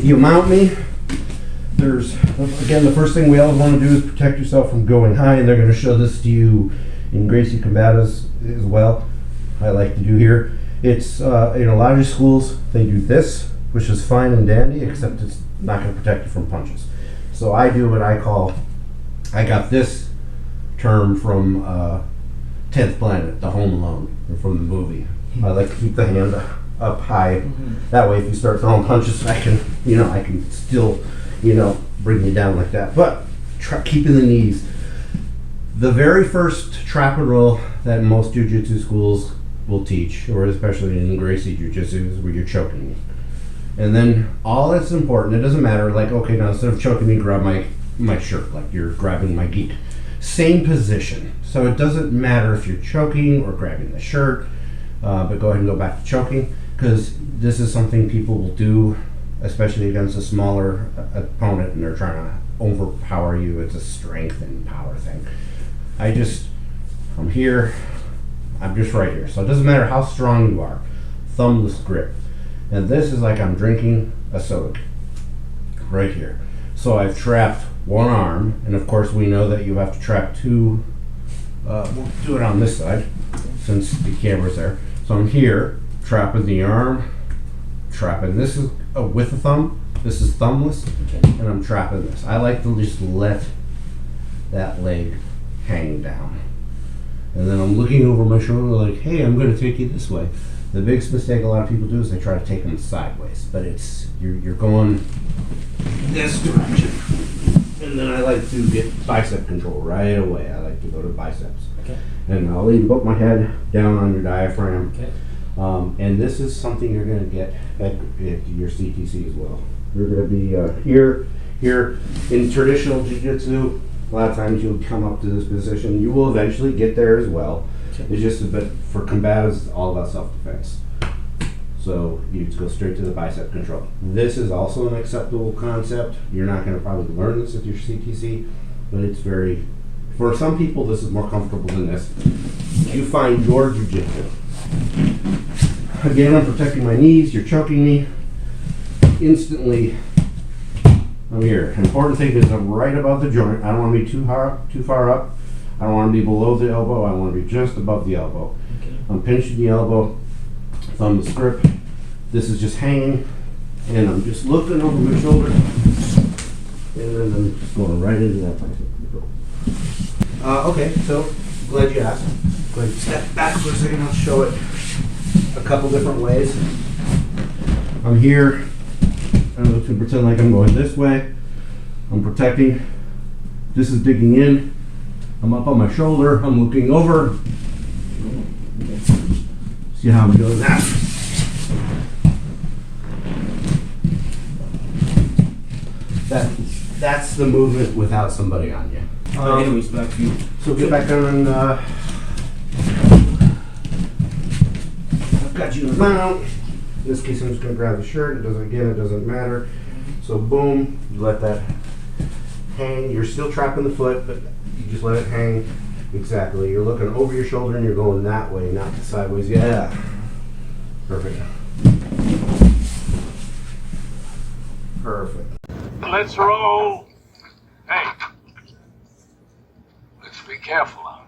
you mount me, there's, again, the first thing we always want to do is protect yourself from going high, and they're going to show this to you in Gracie Combatives as well. I like to do here. It's, in a lot of schools, they do this, which is fine and dandy, except it's not going to protect you from punches. So I do what I call, I got this term from 10th Planet, the Home Alone, from the movie. I like to keep the hand up high. That way if you start throwing punches, I can still, bring you down like that. But keeping the knees. The very first trap and roll that most Jiu-Jitsu schools will teach, or especially in Gracie Jiu-Jitsu, is where you're choking me. And then all that's important, it doesn't matter, like, okay, now instead of choking me, grab my shirt, like you're grabbing my gi. Same position. So it doesn't matter if you're choking or grabbing the shirt, but go ahead and go back to choking, because this is something people will do, especially against a smaller opponent, and they're trying to overpower you. It's a strength and power thing. I'm here, I'm just right here. So it doesn't matter how strong you are, thumbless grip. And this is like I'm drinking a soda, right here. So I've trapped one arm, and of course we know that you have to trap two. We'll do it on this side, since the camera's there. So I'm here, trapping the arm, trapping. This is with the thumb, this is thumbless, and I'm trapping this. I like to just let that leg hang down. And then I'm looking over my shoulder like, hey, I'm going to take you this way. The biggest mistake a lot of people do is they try to take them sideways, but it's you're going this direction. And then I like to get bicep control right away. I like to go to biceps. Okay. And I'll even put my head down on your diaphragm. Okay. And this is something you're going to get at your CTC as well. You're going to be here. In traditional Jiu-Jitsu, a lot of times you'll come up to this position. You will eventually get there as well. Okay. It's just a bit, for combatives, it's all about self-defense. So you just go straight to the bicep control. This is also an acceptable concept. You're not going to probably learn this at your CTC, but it's very, for some people this is more comfortable than this. You find your Jiu-Jitsu. Again, I'm protecting my knees, you're choking me. Instantly, I'm here. Important thing is I'm right above the joint. I don't want to be too far up. I don't want to be below the elbow. I want to be just above the elbow. Okay. I'm pinching the elbow, thumb grip. This is just hanging, and I'm just looking over my shoulder, and then I'm just going right into that bicep control. Okay, so glad you asked. Go ahead and step back for a second. I'll show it a couple different ways. I'm here. I'm going to pretend like I'm going this way. I'm protecting. This is digging in. I'm up on my shoulder. I'm looking over. See how I'm doing that? That's the movement without somebody on you. Anyways, back to you. So get back down and I've got you in the mount. In this case, I'm just going to grab the shirt. It doesn't matter. So boom, you let that hang. You're still trapping the foot, but you just let it hang. Exactly. You're looking over your shoulder and you're going that way, not sideways. Yeah. Perfect. Perfect. Let's roll. Hey, let's be careful out.